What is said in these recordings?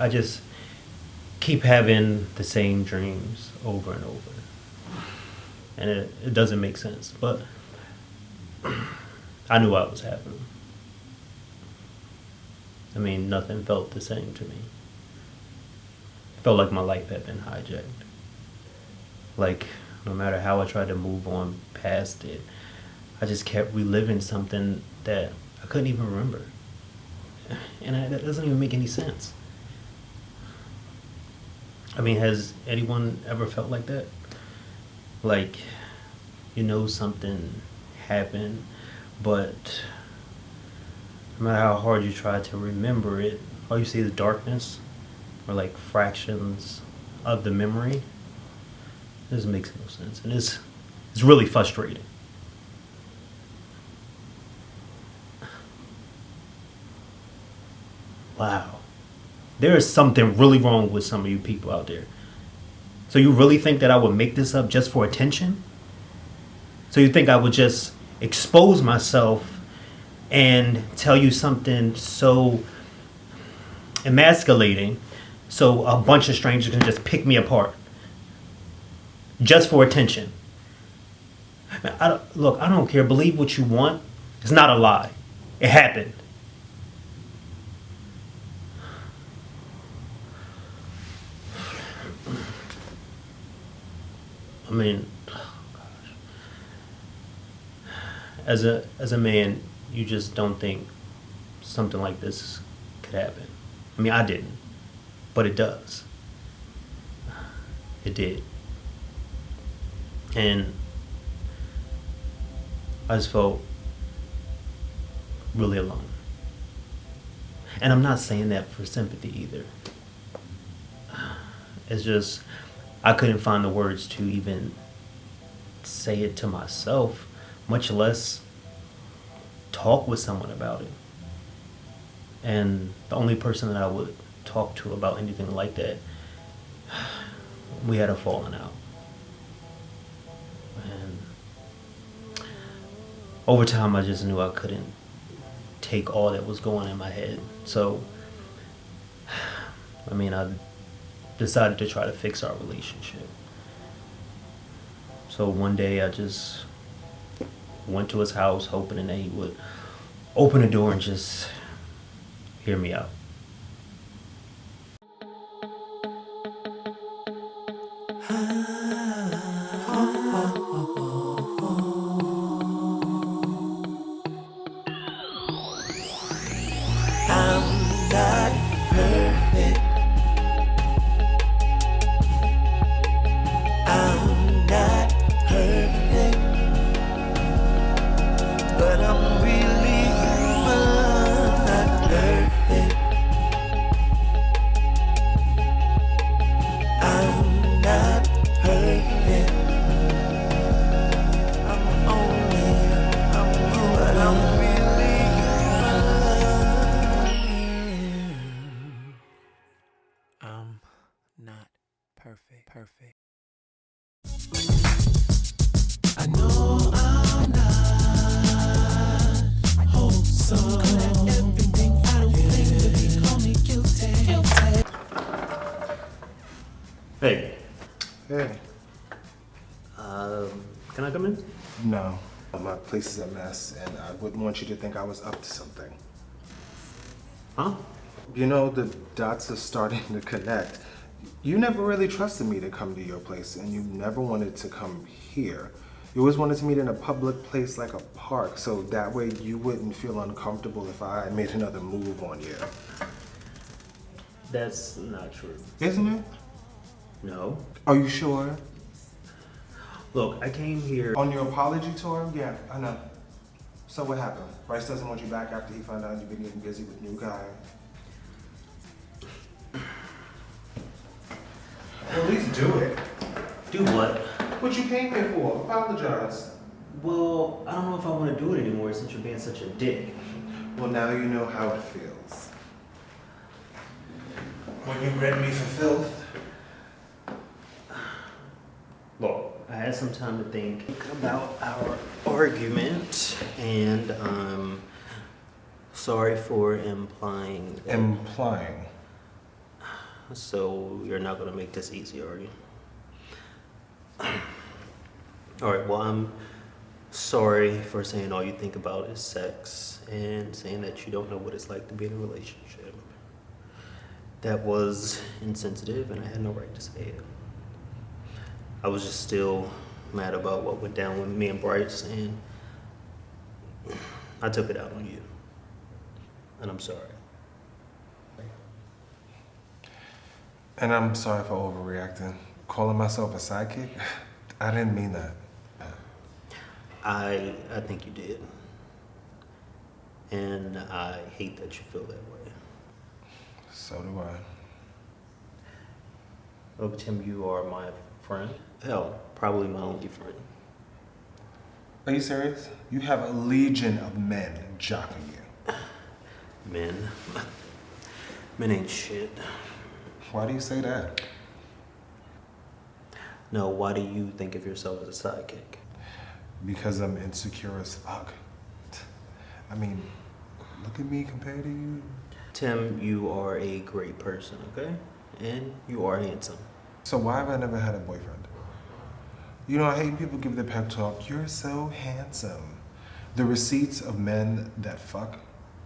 I just keep having the same dreams over and over. And it doesn't make sense, but I knew I was having them. I mean, nothing felt the same to me. It felt like my life had been hijacked. Like, no matter how I tried to move on past it, I just kept reliving something that I couldn't even remember. And that doesn't even make any sense. I mean, has anyone ever felt like that? Like, you know something happened, but no matter how hard you try to remember it, all you see is darkness or like fractions of the memory. This makes no sense, and it's really frustrating. Wow. There is something really wrong with some of you people out there. So you really think that I would make this up just for attention? So you think I would just expose myself and tell you something so emasculating so a bunch of strangers can just pick me apart? Just for attention. Look, I don't care. Believe what you want. It's not a lie. It happened. I mean, oh gosh. As a man, you just don't think something like this could happen. I mean, I didn't, but it does. It did. And I just felt really alone. And I'm not saying that for sympathy either. It's just, I couldn't find the words to even say it to myself, much less talk with someone about it. And the only person that I would talk to about anything like that, we had a falling out. And over time, I just knew I couldn't take all that was going in my head. So, I mean, I decided to try to fix our relationship. So one day I just went to his house hoping that he would open the door and just hear me out. Not perfect. I know I'm not wholesome. Good at everything. I don't think that he call me guilty. Hey. Hey. Can I come in? No. My place is a mess, and I wouldn't want you to think I was up to something. Huh? You know, the dots are starting to connect. You never really trusted me to come to your place, and you never wanted to come here. You always wanted to meet in a public place like a park, so that way you wouldn't feel uncomfortable if I made another move on you. That's not true. Isn't it? No. Are you sure? Look, I came here. On your apology tour? Yeah, I know. So what happened? Bryce doesn't want you back after he found out you've been getting busy with new guy. Well, at least do it. Do what? What you came here for? Apologize. Well, I don't know if I want to do it anymore since you're being such a dick. Well, now you know how it feels. When you read me for filth. Look, I had some time to think about our argument, and I'm sorry for implying that. Implying. so you're not gonna make this easy, are you? All right, well, I'm sorry for saying all you think about is sex and saying that you don't know what it's like to be in a relationship. That was insensitive and I had no right to say it. I was just still mad about what went down with me and Bryce, and I took it out on you. And I'm sorry. And I'm sorry for overreacting. Calling myself a sidekick? I didn't mean that. I think you did. And I hate that you feel that way. So do I. Oh, but Tim, you are my friend. Hell, probably my only friend. Are you serious? You have a legion of men jocking you. Men. Men ain't shit. Why do you say that? No, why do you think of yourself as a sidekick? Because I'm insecure as fuck. I mean, look at me compared to you. Tim, you are a great person, okay? And you are handsome. So why have I never had a boyfriend? You know, I hate when people give the pep talk, you're so handsome. The receipts of men that fuck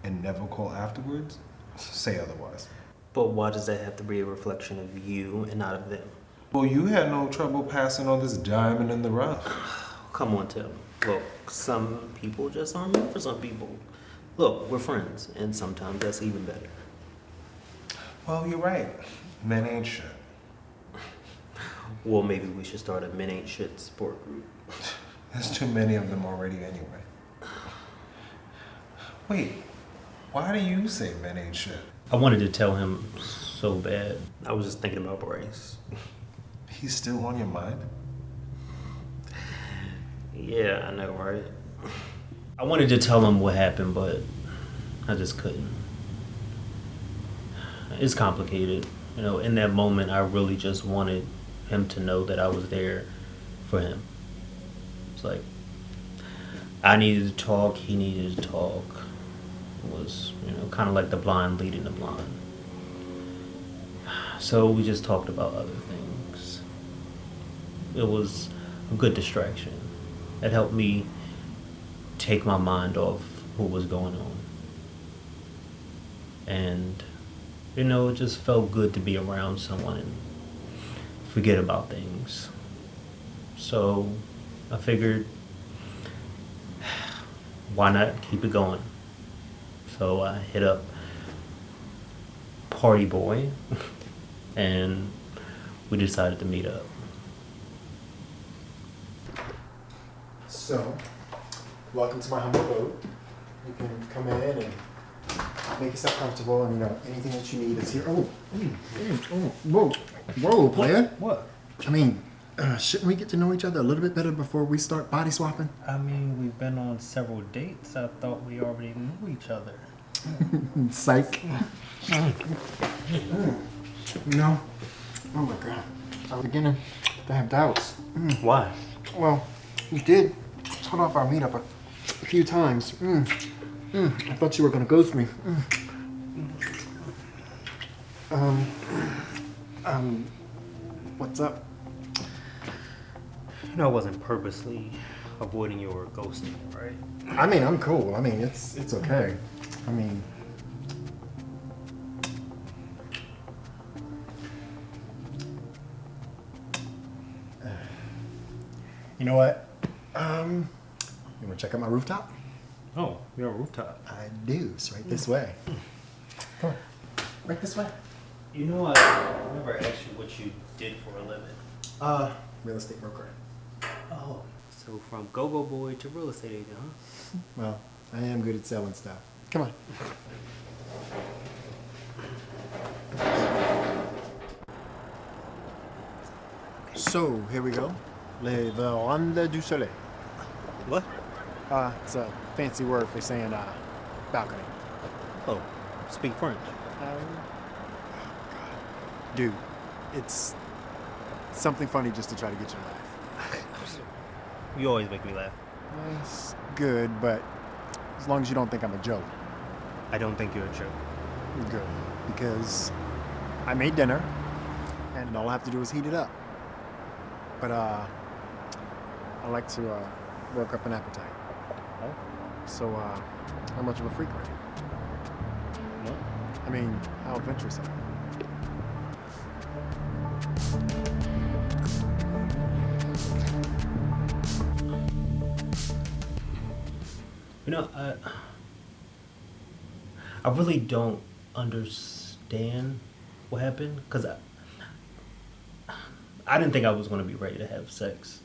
and never call afterwards say otherwise. But why does that have to be a reflection of you and not of them? Well, you had no trouble passing on this diamond in the rough. Come on, Tim. Look, some people just aren't meant for some people. Look, we're friends, and sometimes that's even better. Well, you're right. Men ain't shit. Well, maybe we should start a Men Ain't Shit support group. There's too many of them already anyway. Wait, why do you say men ain't shit? I wanted to tell him so bad. I was just thinking about Bryce. He's still on your mind? Yeah, I know, right? I wanted to tell him what happened, but I just couldn't. It's complicated. You know, in that moment, I really just wanted him to know that I was there for him. It's like, I needed to talk, he needed to talk. It was, you know, kind of like the blind leading the blind. So we just talked about other things. It was a good distraction. It helped me take my mind off what was going on. And, you know, it just felt good to be around someone and forget about things. So I figured, why not keep it going? So I hit up Party Boy and we decided to meet up. So, welcome to my humble abode. You can come in and make yourself comfortable, and you know anything that you need is here. Whoa, player. What? I mean, shouldn't we get to know each other a little bit better before we start body swapping? I mean, we've been on several dates. I thought we already knew each other. Psych. No. Oh my god. I'm beginning to have doubts. Why? Well, you did put off our meetup a few times. I thought you were gonna ghost me. What's up? You know, I wasn't purposely avoiding your ghosting, right? I mean, I'm cool. I mean, it's okay. I mean, you know what? You wanna check out my rooftop? Oh, you're on a rooftop. I do. It's right this way. Come on. Right this way. You know, I never asked you what you did for a living. Real estate broker. Oh, so from go-go boy to real estate agent, huh? Well, I am good at selling stuff. Come on. So, here we go. Les Verandas du Soleil. What? It's a fancy word for saying balcony. Oh, speak French. Dude, it's something funny just to try to get you to laugh. You always make me laugh. It's good, but as long as you don't think I'm a joke. I don't think you're a joke. Good. Because I made dinner, and all I have to do is heat it up. But I like to work up an appetite. Oh, So, how much of a freak are you? no. I mean, how adventurous are you? You know, I really don't understand what happened because I didn't think I was going to be ready to have sex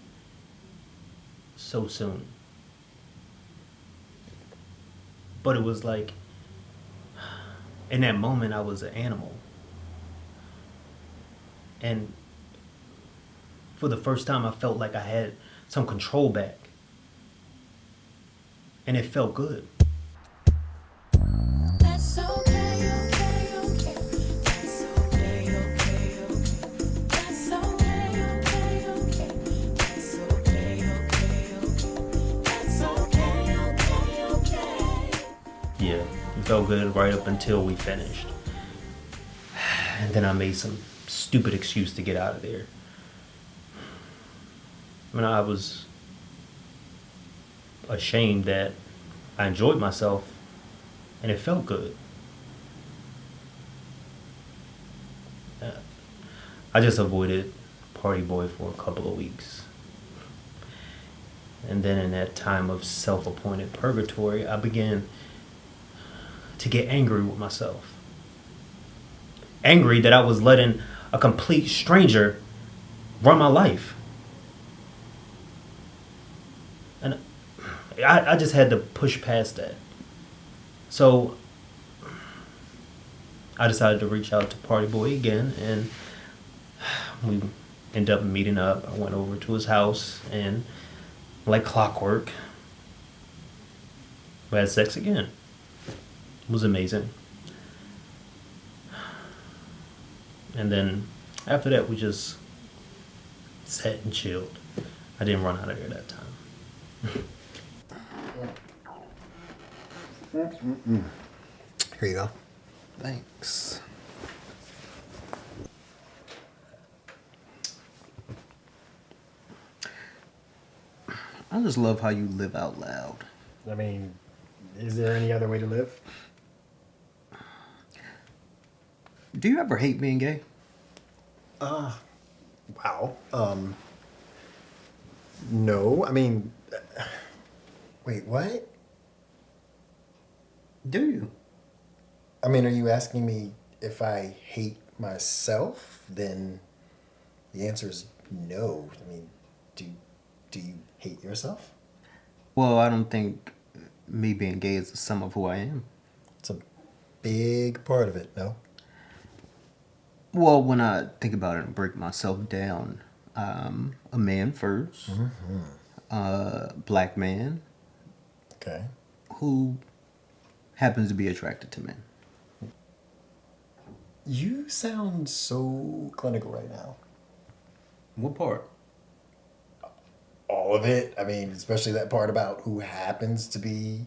so soon. But it was like, in that moment, I was an animal. And for the first time, I felt like I had some control back. And it felt good. That's okay, okay, okay. That's okay, okay, okay. That's okay, okay, okay. That's okay, okay, okay. That's okay, okay, okay. Yeah, it felt good right up until we finished. And then I made some stupid excuse to get out of there. I mean, I was ashamed that I enjoyed myself and it felt good. I just avoided Party Boy for a couple of weeks. And then in that time of self-appointed purgatory, I began to get angry with myself. Angry that I was letting a complete stranger run my life. And I just had to push past that. So I decided to reach out to Party Boy again, and we ended up meeting up. I went over to his house, and like clockwork, we had sex again. It was amazing. And then after that, we just sat and chilled. I didn't run out of there that time. Here you go. Thanks. I just love how you live out loud. I mean, is there any other way to live? Do you ever hate being gay? Wow. No. I mean, wait, what? Do you? I mean, are you asking me if I hate myself? Then the answer is no. I mean, do you hate yourself? Well, I don't think me being gay is the sum of who I am. It's a big part of it, no? Well, when I think about it and break myself down, a man 1st, black man Okay. who happens to be attracted to men. You sound so clinical right now. What part? All of it. I mean, especially that part about who happens to be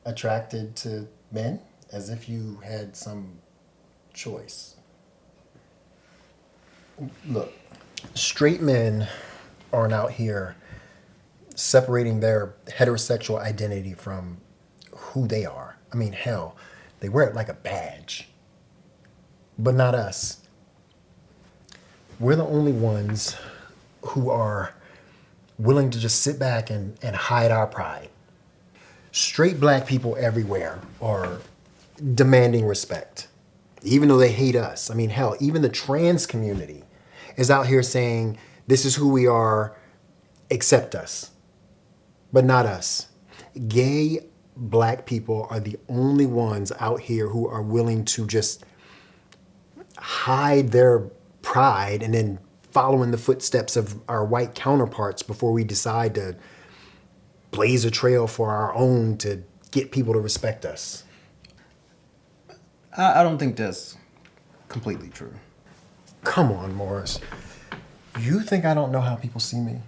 attracted to men, as if you had some choice. Look, straight men aren't out here separating their heterosexual identity from who they are. I mean, hell, they wear it like a badge. But not us. We're the only ones who are willing to just sit back and hide our pride. Straight black people everywhere are demanding respect, even though they hate us. I mean, hell, even the trans community is out here saying, this is who we are, accept us. But not us. Gay black people are the only ones out here who are willing to just hide their pride and then follow in the footsteps of our white counterparts before we decide to blaze a trail for our own to get people to respect us. I don't think that's completely true. Come on, Morris. You think I don't know how people see me?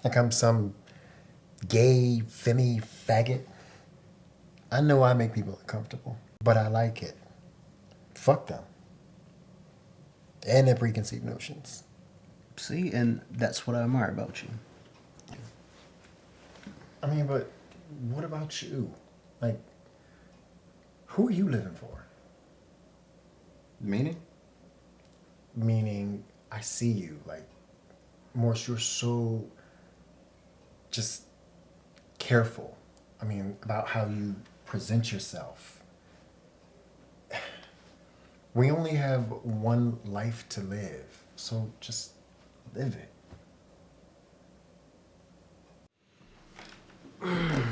Like I'm some gay, femmy faggot? I know I make people uncomfortable, but I like it. Fuck them. And their preconceived notions. See, and that's what I admire about you. I mean, but what about you? Like, who are you living for? Meaning? Meaning, I see you. Like, Morse, you're so just careful. I mean, about how you present yourself. We only have one life to live, so just live it. I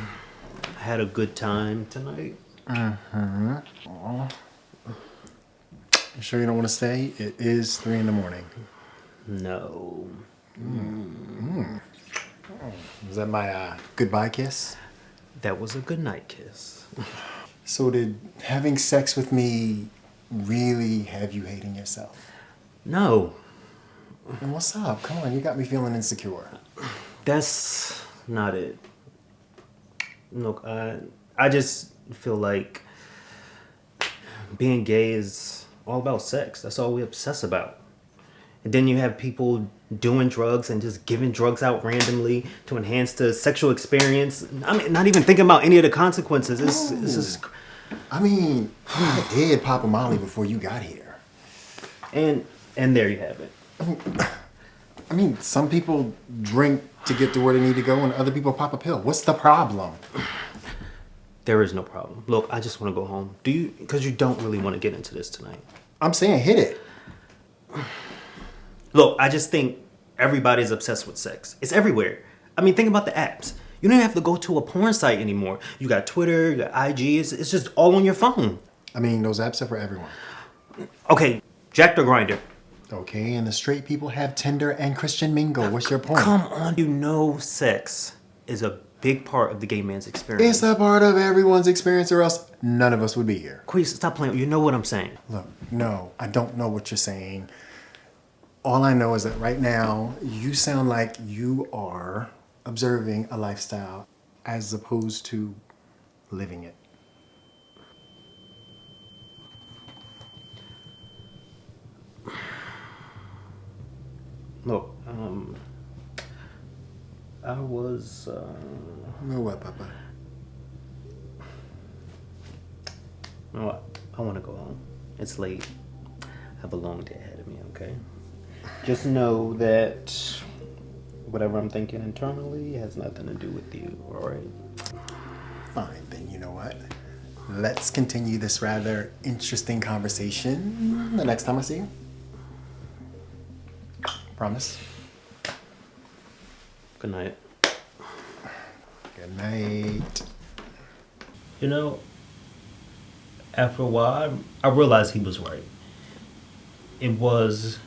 had a good time tonight. You sure you don't want to stay? It is 3 in the morning. No. Is that my goodbye kiss? That was a good night kiss. So did having sex with me really have you hating yourself? No. And what's up? Come on, you got me feeling insecure. That's not it. Look, I just feel like being gay is all about sex. That's all we obsess about. And then you have people doing drugs and just giving drugs out randomly to enhance the sexual experience. I mean, not even thinking about any of the consequences. It's just... I mean, I did pop a Molly before you got here. And there you have it. I mean, some people drink to get to where they need to go and other people pop a pill. What's the problem? There is no problem. Look, I just want to go home. Do you? Because you don't really want to get into this tonight. I'm saying hit it. Look, I just think everybody's obsessed with sex. It's everywhere. I mean, think about the apps. You don't have to go to a porn site anymore. You got Twitter, you got IG. It's just all on your phone. I mean, those apps are for everyone. Okay, Jack the Grinder. Okay, and the straight people have Tinder and Christian Mingle. What's your point? Come on. You know sex is a big part of the gay man's experience. It's a part of everyone's experience or else none of us would be here. Queez, stop playing. You know what I'm saying. Look, no, I don't know what you're saying. All I know is that right now, you sound like you are observing a lifestyle as opposed to living it. Look, I was, No what, Papa? you know what? I want to go home. It's late. I have a long day ahead of me, okay? Just know that whatever I'm thinking internally has nothing to do with you, all right? Fine, then you know what? Let's continue this rather interesting conversation the next time I see you. Promise? Good night. Good night. You know, after a while, I realized he was right. It was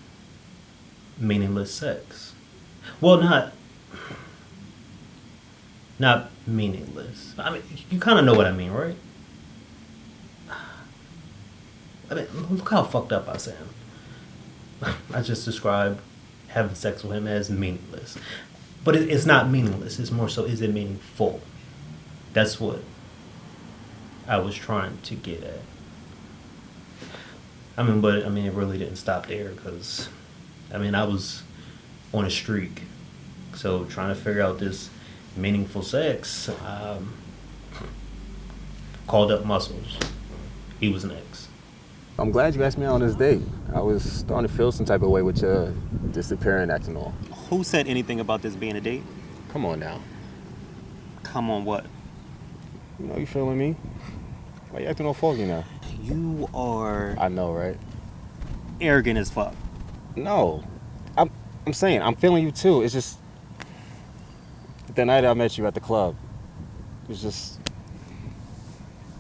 meaningless sex. Well, not meaningless. I mean, you kind of know what I mean, right? I mean, look how fucked up I sound. I just described having sex with him as meaningless. But it's not meaningless. It's more so, is it meaningful? That's what I was trying to get at. I mean, it really didn't stop there because, I was on a streak. So trying to figure out this meaningful sex, called up Muscles. He was next. I'm glad you asked me out on this date. I was starting to feel some type of way with your disappearing acting all. Who said anything about this being a date? Come on now. Come on, what? You know you feeling me? Why you acting all foggy now? You are I know, right? arrogant as fuck. No. I'm saying, I'm feeling you too. It's just the night I met you at the club. It's just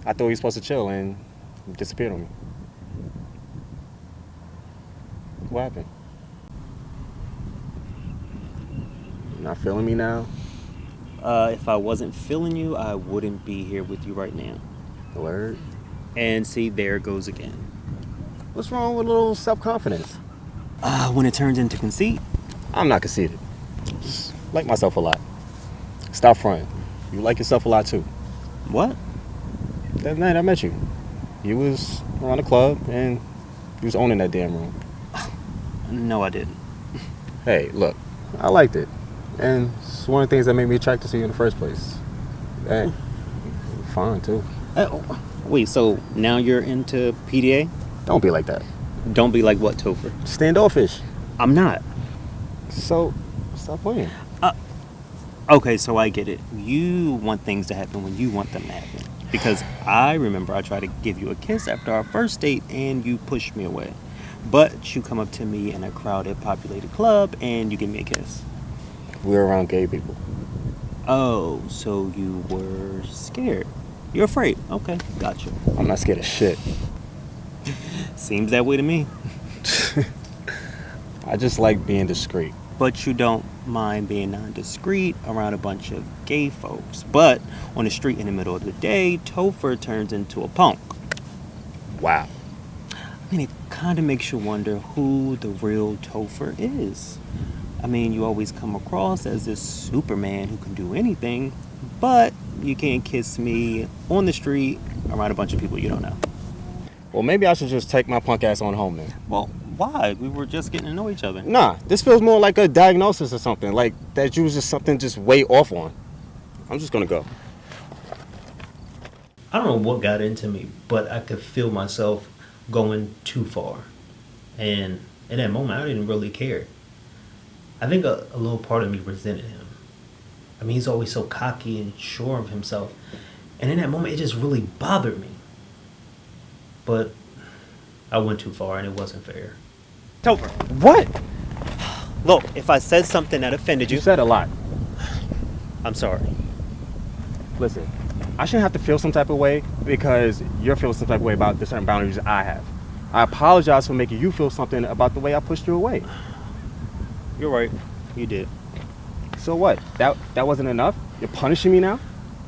I thought you were supposed to chill and you disappeared on me. What happened? You not feeling me now? If I wasn't feeling you, I wouldn't be here with you right now. Word? And see, there it goes again. What's wrong with a little self-confidence? When it turns into conceit, I'm not conceited. Just like myself a lot. Stop fronting. You like yourself a lot too. what? That night I met you. You was around the club and you was owning that damn room. No, I didn't. Hey, look, I liked it. And it's one of the things that made me attracted to you in the first place. Hey, fine too. Wait, so now you're into PDA? Don't be like that. Don't be like what, Topher? Standoffish. I'm not. So, stop playing. Okay, so I get it. You want things to happen when you want them to happen. Because I remember I tried to give you a kiss after our first date and you pushed me away. But you come up to me in a crowded, populated club and you give me a kiss. We're around gay people. Oh, so you were scared. You're afraid. Okay, gotcha. I'm not scared of shit. Seems that way to me. I just like being discreet. But you don't mind being non-discreet around a bunch of gay folks. But on the street in the middle of the day, Topher turns into a punk. Wow. I mean, it kind of makes you wonder who the real Topher is. I mean, you always come across as this Superman who can do anything, but you can't kiss me on the street around a bunch of people you don't know. Well, maybe I should just take my punk ass on home then. Well, why? We were just getting to know each other. Nah, this feels more like a diagnosis or something. Like that you was just something just way off on. I'm just gonna go. I don't know what got into me, but I could feel myself going too far. And in that moment, I didn't really care. I think a little part of me resented him. I mean, he's always so cocky and sure of himself. And in that moment, it just really bothered me. But I went too far and it wasn't fair. Topher, What? look, if I said something that offended You you, said a lot. I'm sorry. Listen, I shouldn't have to feel some type of way because you're feeling some type of way about the certain boundaries I have. I apologize for making you feel something about the way I pushed you away. You're right. You did. So what? That wasn't enough? You're punishing me now?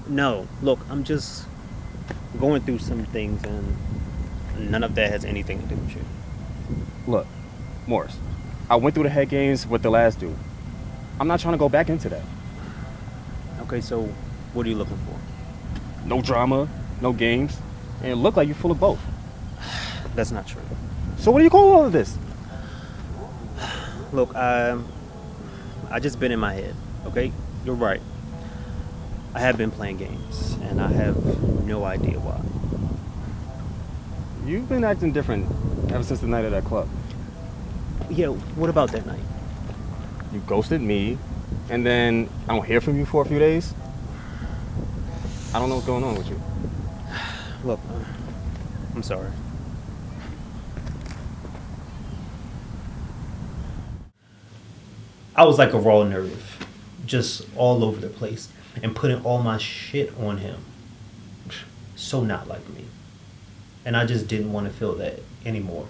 No, look, I'm just going through some things and none of that has anything to do with you. Look, Morris, I went through the head games with the last dude. I'm not trying to go back into that. Okay, so what are you looking for? No drama, no games, and it looked like you're full of both. That's not true. So what do you call all of this? Look, I just been in my head, okay? You're right. I have been playing games, and I have no idea why. You've been acting different ever since the night of that club. Yeah, what about that night? You ghosted me, and then I don't hear from you for a few days. I don't know what's going on with you. Look, I'm sorry. I was like a raw nerve, just all over the place, and putting all my shit on him. So not like me. And I just didn't want to feel that anymore.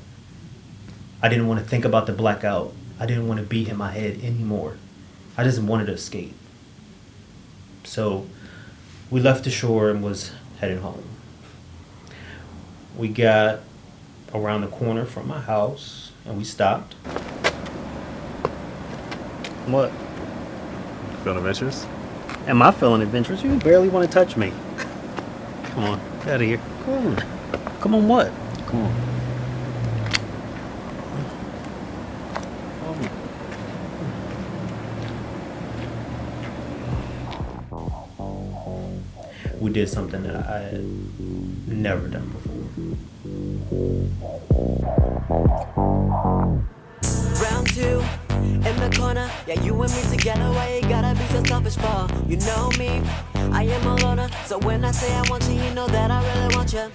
I didn't want to think about the blackout. I didn't want to be in my head anymore. I just wanted to escape. So we left the shore and was heading home. We got around the corner from my house and we stopped. What? Feeling adventurous? Am I feeling adventurous? You barely want to touch me. Come on, get out of here. Come on. Come on, what? Come on. We did something that I had never done before. Round two, in the corner. Yeah, you and me together. Why you gotta be so selfish for? You know me, I am a loner. So when I say I want you, you know that I really want you.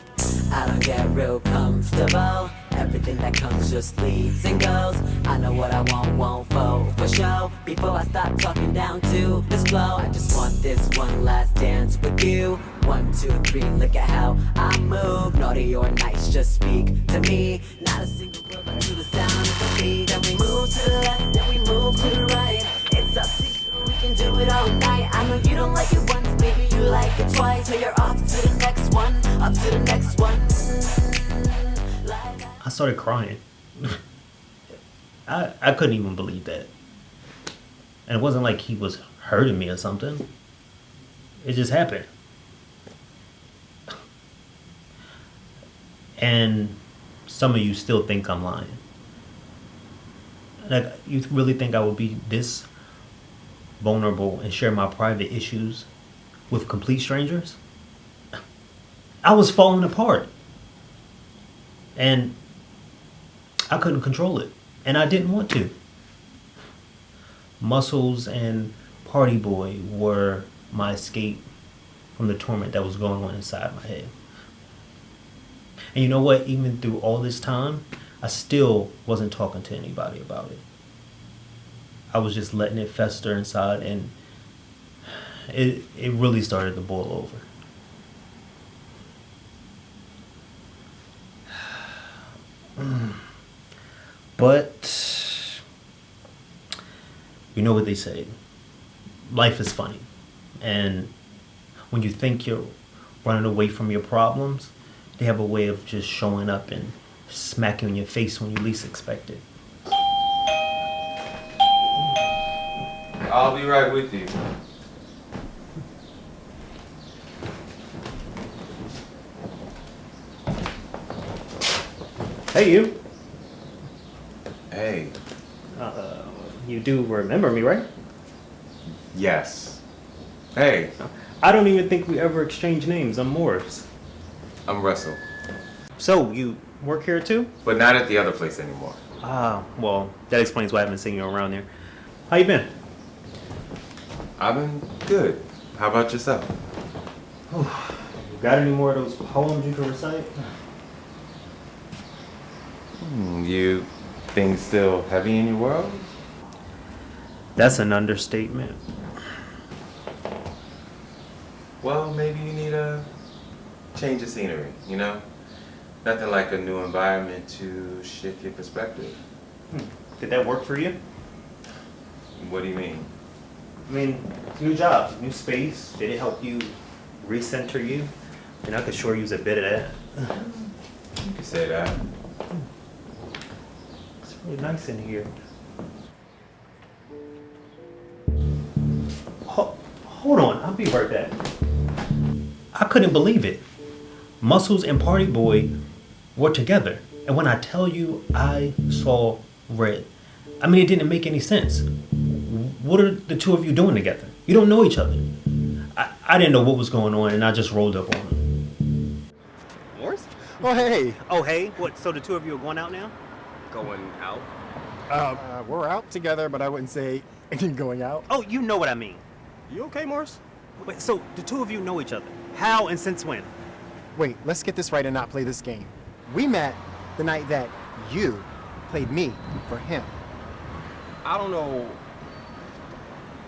I don't get real comfortable. Everything that comes just leaves and goes. I know what I won't for show. Before I start talking down to this flow, I just want this one last dance with you. 1, 2, 3, look at how I move. Naughty or nice, just speak to me. Not a single word, but to the sound of the beat. Then we move to the left, then we move to the right. It's up to you, we can do it all night. I know you don't like it once, maybe you like it twice. So you're off to the next one, up to the next one. I started crying. I couldn't even believe that. And it wasn't like he was hurting me or something. It just happened. And some of you still think I'm lying. Like, you really think I would be this vulnerable and share my private issues with complete strangers? I was falling apart. And I couldn't control it. And I didn't want to. Muscles and Party Boy were my escape from the torment that was going on inside my head. And you know what? Even through all this time, I still wasn't talking to anybody about it. I was just letting it fester inside, and it really started to boil over. But you know what they say, life is funny. And when you think you're running away from your problems, they have a way of just showing up and smacking you in your face when you least expect it. I'll be right with you. Hey, you. Hey. You do remember me, right? Yes. Hey, I don't even think we ever exchanged names. I'm Morris. I'm Russell. So, you work here too? But not at the other place anymore. Well, that explains why I haven't seen you around here. How you been? I've been good. How about yourself? You got any more of those poems you can recite? You things still heavy in your world? That's an understatement. Well, maybe you need a change of scenery, you know? Nothing like a new environment to shift your perspective. Did that work for you? What do you mean? I mean, new job, new space. Did it help you recenter you? And I could sure use a bit of that. You could say that. It's really nice in here. Hold on, I'll be right back. I couldn't believe it. Muscles and Party Boy were together. And when I tell you I saw red, I mean, it didn't make any sense. What are the two of you doing together? You don't know each other. I didn't know what was going on, and I just rolled up on him. Morris? Oh, hey. Oh, hey, what? So the two of you are going out now? Going out? We're out together, but I wouldn't say going out. Oh, you know what I mean. You okay, Morris? Wait, so the two of you know each other? How and since when? Wait, let's get this right and not play this game. We met the night that you played me for him. I don't know.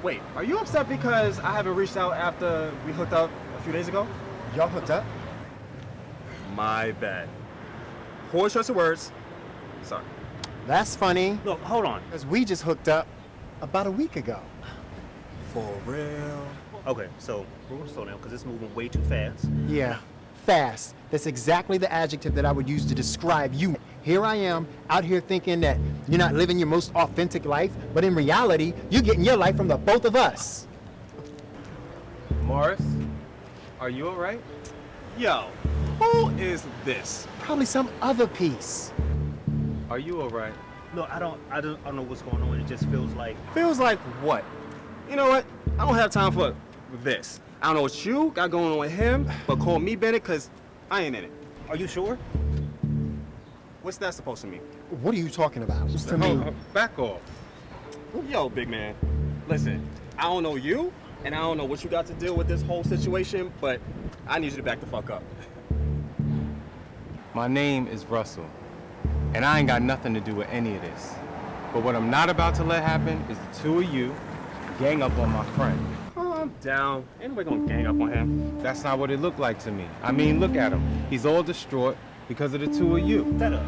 Wait, are you upset because I haven't reached out after we hooked up a few days ago? Y'all hooked up? My bad. Poor choice of words. Sorry. That's funny, Look, hold on. because we just hooked up about a week ago. For real? Okay, so we're gonna slow down because it's moving way too fast. Yeah, fast. That's exactly the adjective that I would use to describe you. Here I am, out here thinking that you're not living your most authentic life, but in reality, you're getting your life from the both of us. Morris, are you alright? Yo, who is this? Probably some other piece. Are you alright? No, I don't know what's going on. It just feels like Feels like what? You know what? I don't have time for this. I don't know what you got going on with him, but call me Bennett, because I ain't in it. Are you sure? What's that supposed to mean? What are you talking about? To me, Back off. Yo, big man. Listen, I don't know you, and I don't know what you got to deal with this whole situation, but I need you to back the fuck up. My name is Russell, and I ain't got nothing to do with any of this. But what I'm not about to let happen is the two of you gang up on my friend. Calm down. Ain't nobody gonna gang up on him. That's not what it looked like to me. I mean, look at him. He's all distraught because of the two of you. Setup.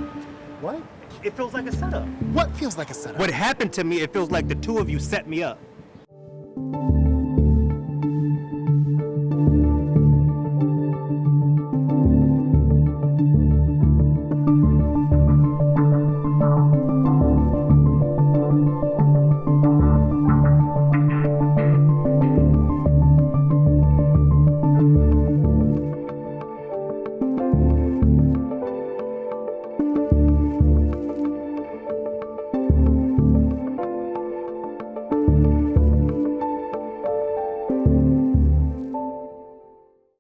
what? It feels like a setup. What feels like a setup? What happened to me, it feels like the two of you set me up.